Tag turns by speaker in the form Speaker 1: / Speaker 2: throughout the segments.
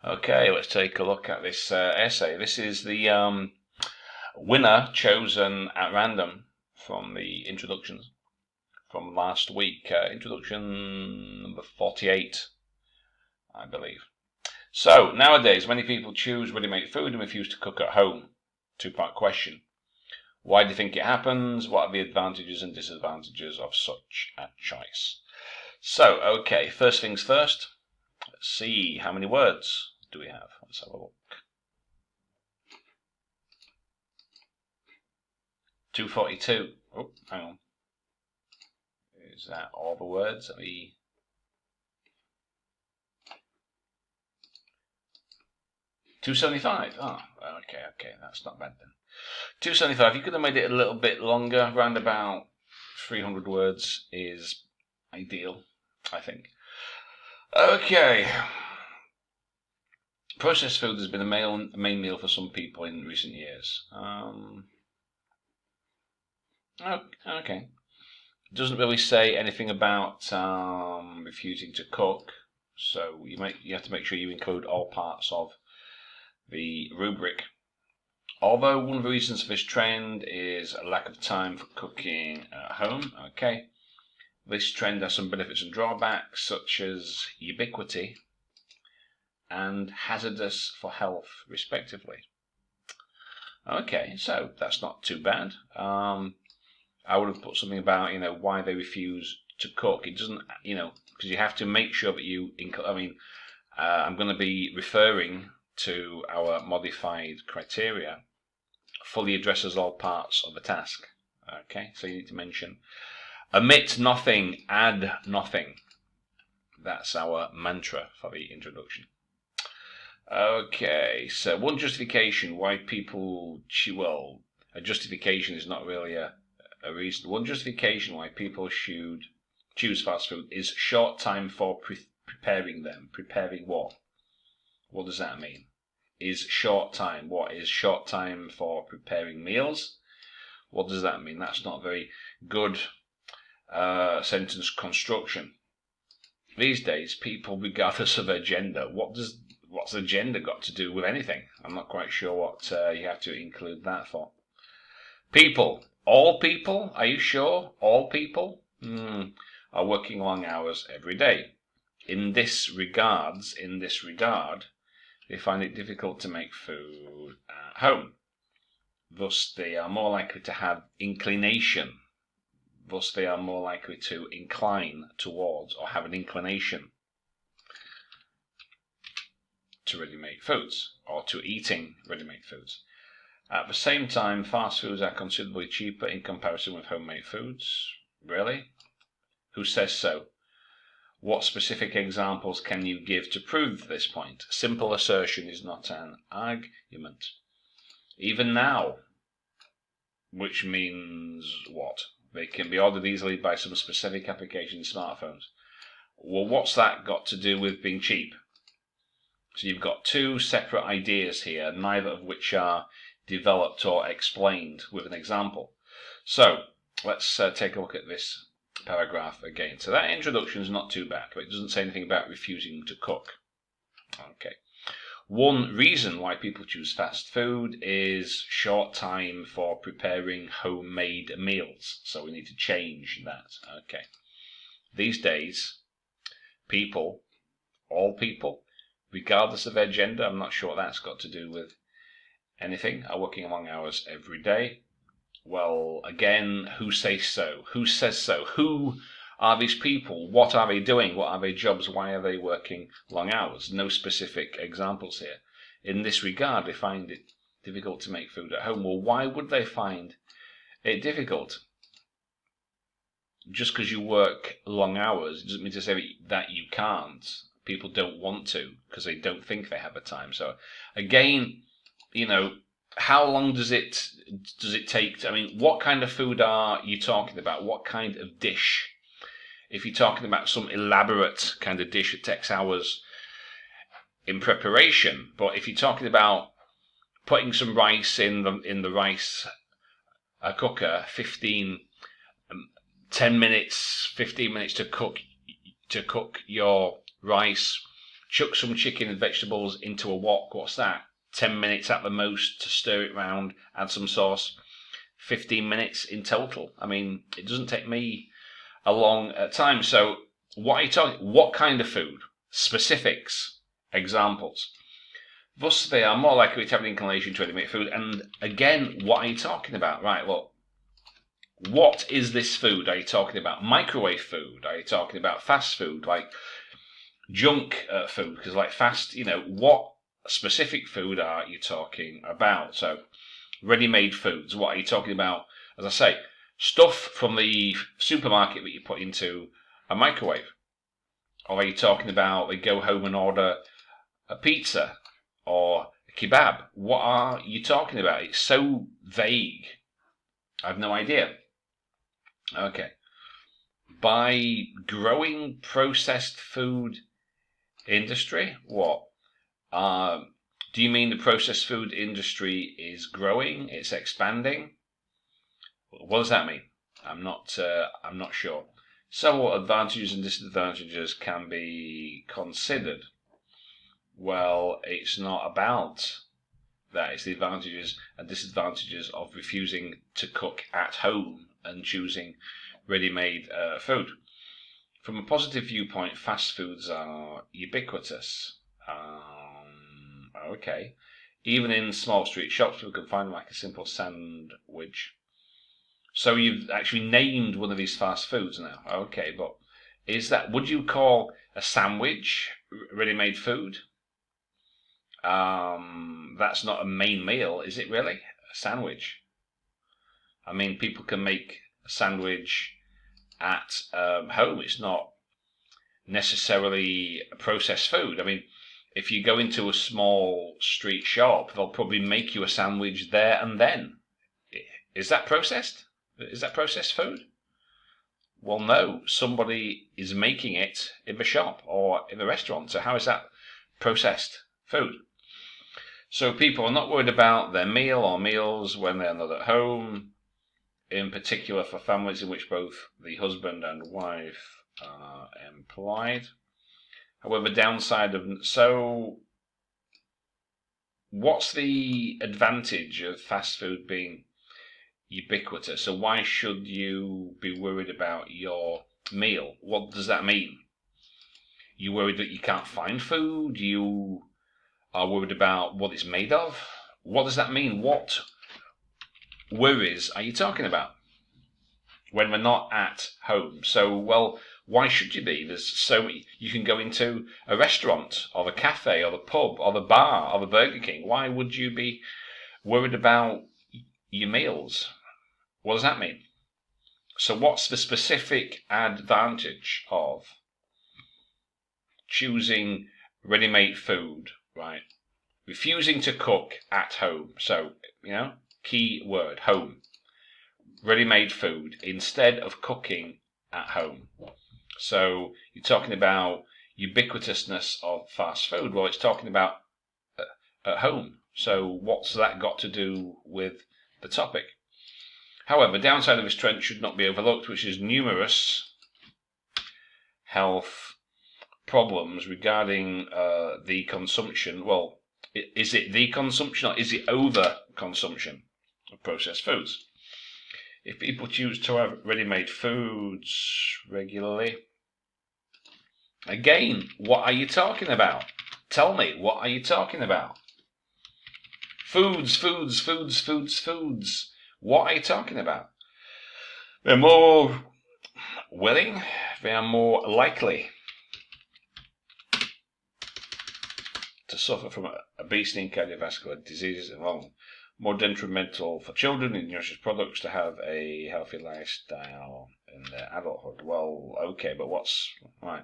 Speaker 1: Okay, let's take a look at this essay. This is the winner chosen at random from the introductions from last week. Introduction number 48, I believe. So, nowadays, many people choose ready-made food and refuse to cook at home. Two-part question. Why do you think it happens? What are the advantages and disadvantages of such a choice? So, okay, first things first. Let's see, how many words do we have? Let's have a look. 242. Oh, hang on. Is that all the words? 275. Oh, okay, that's not bad then. 275. You could have made it a little bit longer. Around about 300 words is ideal, I think. Okay. Processed food has been a main meal for some people in recent years. Okay. It doesn't really say anything about refusing to cook, so you have to make sure you include all parts of the rubric. Although one of the reasons for this trend is a lack of time for cooking at home, okay, this trend has some benefits and drawbacks, such as ubiquity and hazardous for health, respectively. Okay, so that's not too bad. I would have put something about, why they refuse to cook. It doesn't, because you have to make sure that you, I'm going to be referring to our modified criteria. Fully addresses all parts of the task. Okay, so you need to mention omit nothing, add nothing. That's our mantra for the introduction. Okay, so one justification why people a justification is not really a reason. One justification why people should choose fast food is short time for preparing them. Preparing what? What does that mean? Is short time. What is short time for preparing meals? What does that mean? That's not very good sentence construction. These days, people, regardless of their gender, what's the gender got to do with anything? I'm not quite sure what you have to include that for. People. All people? Are you sure? All people are working long hours every day. In this regard, they find it difficult to make food at home. Thus, they are more likely to have inclination. Thus, they are more likely to incline towards or have an inclination to ready-made foods or to eating ready-made foods. At the same time, fast foods are considerably cheaper in comparison with homemade foods. Really? Who says so? What specific examples can you give to prove this point? Simple assertion is not an argument. Even now, which means what? They can be ordered easily by some specific application in smartphones. Well, what's that got to do with being cheap? So you've got two separate ideas here, neither of which are developed or explained with an example. So let's take a look at this paragraph again. So that introduction is not too bad, but it doesn't say anything about refusing to cook. Okay. One reason why people choose fast food is short time for preparing homemade meals. So we need to change that. Okay. These days, people, all people, regardless of their gender, I'm not sure what that's got to do with anything, are working long hours every day. Well, again, who says so? Who says so? Who are these people? What are they doing? What are their jobs? Why are they working long hours? No specific examples here. In this regard, they find it difficult to make food at home. Well, why would they find it difficult? Just because you work long hours doesn't mean to say that you can't. People don't want to because they don't think they have the time. So, again, how long does it take? What kind of food are you talking about? What kind of dish? If you're talking about some elaborate kind of dish, it takes hours in preparation. But if you're talking about putting some rice in the rice cooker, 10 minutes, 15 minutes to cook your rice, chuck some chicken and vegetables into a wok. What's that? 10 minutes at the most to stir it round, add some sauce. 15 minutes in total. I mean, it doesn't take me a long time. So what are you talking? What kind of food? Specifics. Examples. Thus, they are more likely to have an inclination to ready-made food. And again, what are you talking about? Right, look. What is this food? Are you talking about microwave food? Are you talking about fast food, like junk food? Because like fast, what specific food are you talking about? So, ready-made foods. What are you talking about? As I say, stuff from the supermarket that you put into a microwave. Or are you talking about they go home and order a pizza or a kebab? What are you talking about? It's so vague. I have no idea. Okay. By growing processed food industry, what? Do you mean the processed food industry is growing? It's expanding? What does that mean? I'm not sure. So, what advantages and disadvantages can be considered? Well, it's not about that. It's the advantages and disadvantages of refusing to cook at home and choosing ready-made food. From a positive viewpoint, fast foods are ubiquitous. Okay. Even in small street shops, people can find like a simple sandwich. So you've actually named one of these fast foods now. Okay, but would you call a sandwich ready-made food? That's not a main meal, is it really? A sandwich. I mean, people can make a sandwich at home. It's not necessarily a processed food. I mean, if you go into a small street shop, they'll probably make you a sandwich there and then. Is that processed? Is that processed food? Well, no. Somebody is making it in the shop or in the restaurant. So how is that processed food? So people are not worried about their meal or meals when they're not at home, in particular for families in which both the husband and wife are employed. However, what's the advantage of fast food being ubiquitous? So why should you be worried about your meal? What does that mean? You worried that you can't find food? You are worried about what it's made of? What does that mean? What worries are you talking about when we're not at home? So, well, why should you be? There's so many. You can go into a restaurant or the cafe or the pub or the bar or the Burger King. Why would you be worried about your meals? What does that mean? So what's the specific advantage of choosing ready-made food, right? Refusing to cook at home. So, key word, home. Ready-made food instead of cooking at home. So you're talking about ubiquitousness of fast food. Well, it's talking about at home. So what's that got to do with the topic? However, downside of this trend should not be overlooked, which is numerous health problems regarding the consumption. Well, is it the consumption or is it over consumption of processed foods? If people choose to have ready-made foods regularly, again, what are you talking about? Tell me, what are you talking about? Foods. What are you talking about? They're more willing, they are more likely to suffer from obesity and cardiovascular diseases, and more detrimental for children in nutritious products to have a healthy lifestyle in their adulthood. Well, okay, but what's right?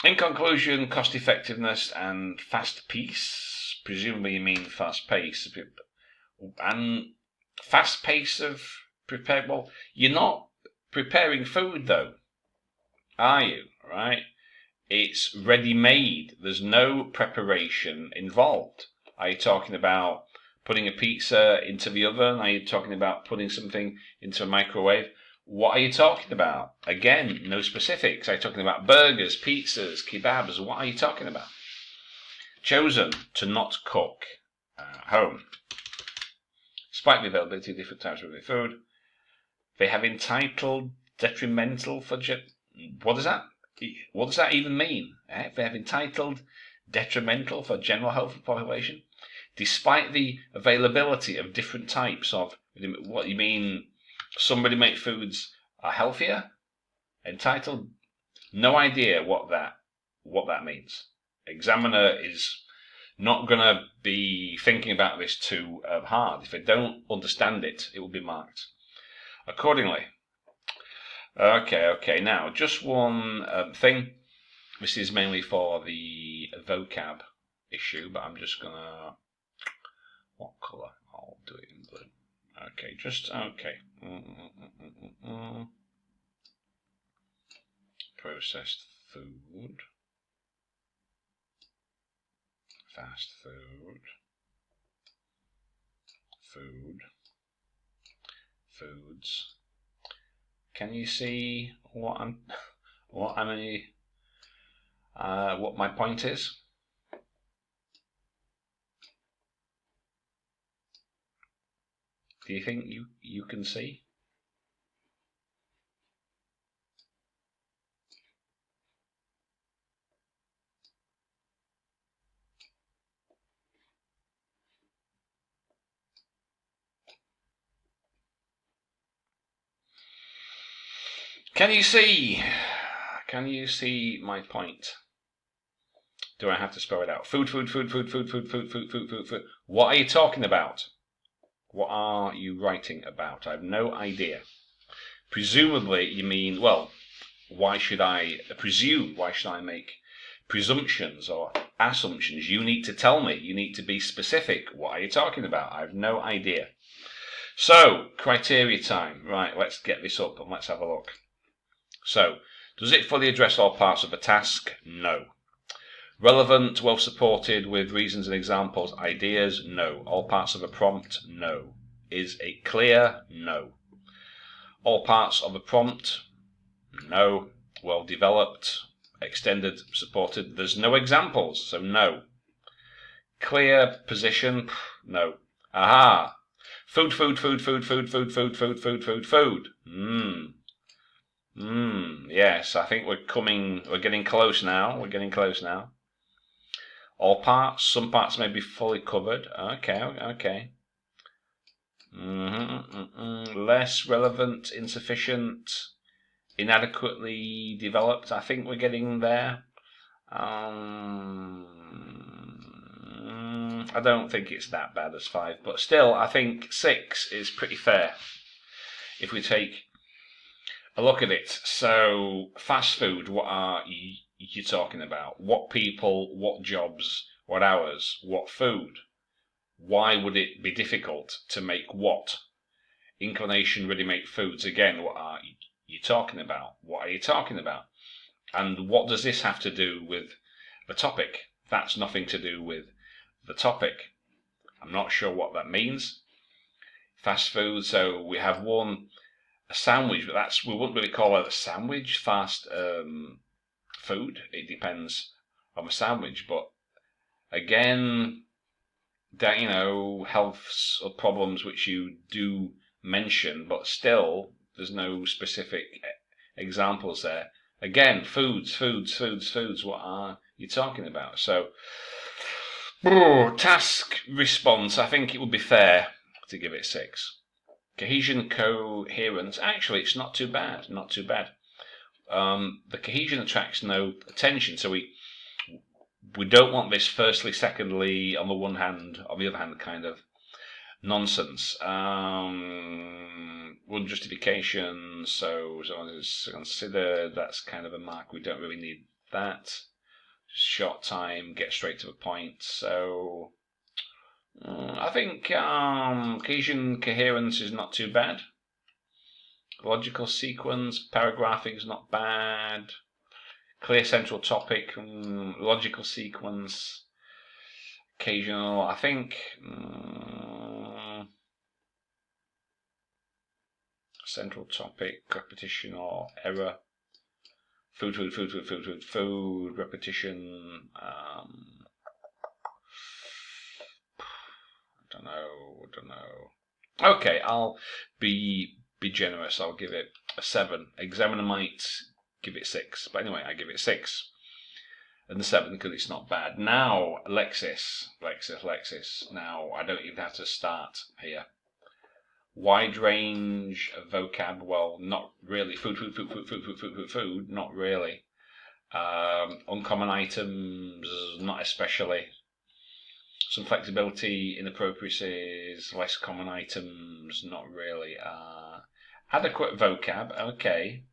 Speaker 1: In conclusion, cost effectiveness and fast pace. Presumably you mean fast pace. And fast pace of prepare. Well, you're not preparing food though, are you? Right? It's ready-made. There's no preparation involved. Are you talking about putting a pizza into the oven? Are you talking about putting something into a microwave? What are you talking about? Again, no specifics. Are you talking about burgers, pizzas, kebabs? What are you talking about? Chosen to not cook at home. Despite the availability of different types of food, they have entitled detrimental for... What does that even mean? They have entitled detrimental for general health of the population? Despite the availability of different types of... What you mean... Some ready-made foods are healthier? Entitled? No idea what that means. Examiner is not going to be thinking about this too hard. If they don't understand it, it will be marked accordingly. Okay. Now, just one thing. This is mainly for the vocab issue, but I'm just going to... What colour? I'll do it in blue. Okay, okay. Processed food. Fast food. Foods. Can you see what my point is? Do you think you can see? Can you see? Can you see my point? Do I have to spell it out? Food. What are you talking about? What are you writing about? I have no idea. Presumably you mean, well, why should I presume? Why should I make presumptions or assumptions? You need to tell me. You need to be specific. What are you talking about? I have no idea. So, criteria time. Right, let's get this up and let's have a look. So, does it fully address all parts of a task? No. Relevant, well supported with reasons and examples, ideas? No. All parts of a prompt? No. Is it clear? No. All parts of a prompt? No. Well developed, extended, supported? There's no examples, so no. Clear position? No. Aha! Food. Yes, I think we're getting close now. All parts, some parts may be fully covered. Okay. Less relevant, insufficient, inadequately developed. I think we're getting there. I don't think it's that bad as 5, but still, I think 6 is pretty fair. If we take a look at it. So, fast food, what are you talking about? What people, what jobs, what hours, what food? Why would it be difficult to make what? Inclination, ready-made foods, again, what are you talking about? What are you talking about? And what does this have to do with the topic? That's nothing to do with the topic. I'm not sure what that means. Fast food, so we have a sandwich, but we wouldn't really call it a sandwich, fast food. It depends on the sandwich, but again, that, health problems which you do mention, but still there's no specific examples there. Again, foods. What are you talking about? So, task response, I think it would be fair to give it 6. Cohesion coherence, actually it's not too bad. The cohesion attracts no attention, so we don't want this firstly, secondly, on the one hand, on the other hand, kind of nonsense. One justification, so it's considered, that's kind of a mark, we don't really need that. Short time, get straight to the point, so I think cohesion coherence is not too bad. Logical sequence, paragraphing is not bad. Clear central topic, logical sequence, occasional, I think central topic, repetition or error. Food, repetition. I don't know. Okay, I'll be generous. I'll give it a 7. Examiner might give it 6, but anyway, I give it 6 and the 7 because it's not bad. Now, Lexis. Now, I don't even have to start here. Wide range of vocab. Well, not really. Food. Not really. Uncommon items. Not especially. Some flexibility, inappropriacies, less common items. Not really. Adequate vocab. Okay.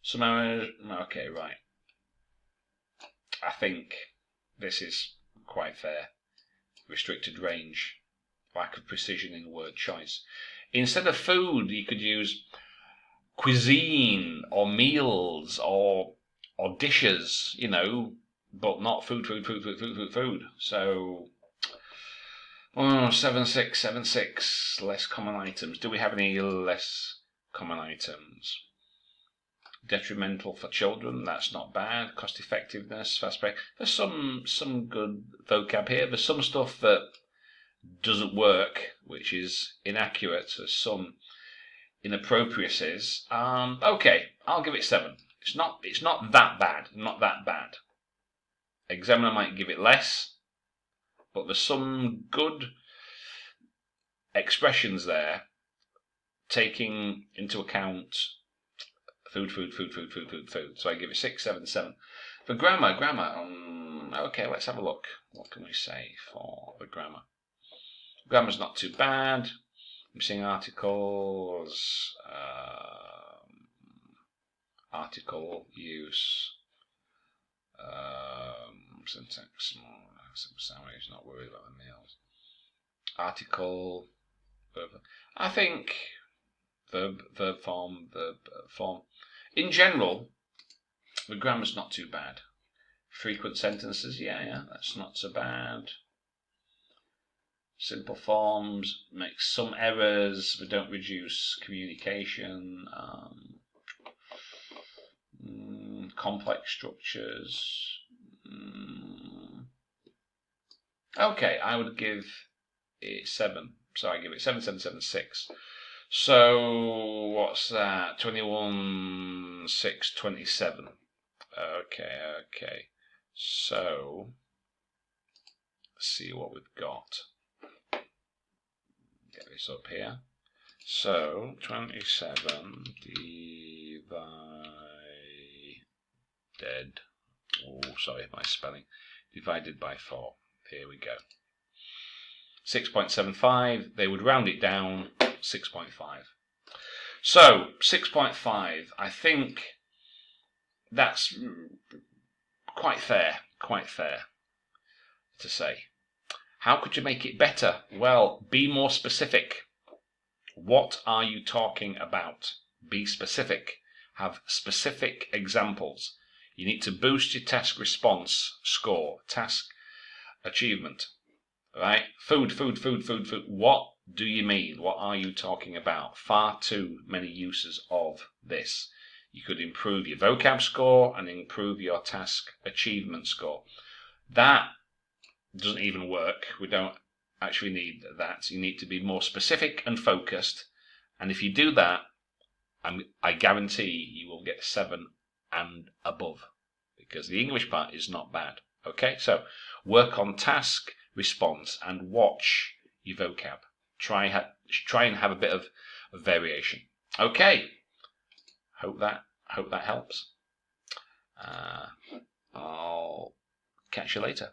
Speaker 1: Some errors. Okay, right. I think this is quite fair. Restricted range. Lack of precision in word choice. Instead of food, you could use cuisine or meals or dishes, you know, but not food. So, 7.6. Less common items. Do we have any less common items? Detrimental for children. That's not bad. Cost effectiveness. Fast break. There's some good vocab here. There's some stuff that doesn't work, which is inaccurate. There's some inappropriacies. Okay, I'll give it 7. It's not that bad. Not that bad. Examiner might give it less, but there's some good expressions there, taking into account food. So I give it 6, 7, 7. For grammar. Okay, let's have a look. What can we say for the grammar? Grammar's not too bad. Missing articles, article use, syntax. Sammy's not worried about the meals. Article, verb. I think verb form. In general, the grammar's not too bad. Frequent sentences, yeah, that's not so bad. Simple forms, make some errors, but don't reduce communication. Complex structures. Okay, I would give it 7. So I give it 7, 7, 7, 6. So what's that? 21, 6, 27. Okay. So let's see what we've got. Get this up here. So 27 divided. Oh, sorry, my spelling. Divided by 4. Here we go. 6.75. They would round it down. 6.5. So 6.5. I think that's quite fair. Quite fair to say. How could you make it better? Well, be more specific. What are you talking about? Be specific. Have specific examples. You need to boost your task response score, task achievement. Right? Food. What do you mean? What are you talking about? Far too many uses of this. You could improve your vocab score and improve your task achievement score. That doesn't even work. We don't actually need that. You need to be more specific and focused. And if you do that, I guarantee you will get 7 and above, because the English part is not bad. Okay, so work on task response and watch your vocab. Try and have a bit of variation. Okay, hope that helps. I'll catch you later.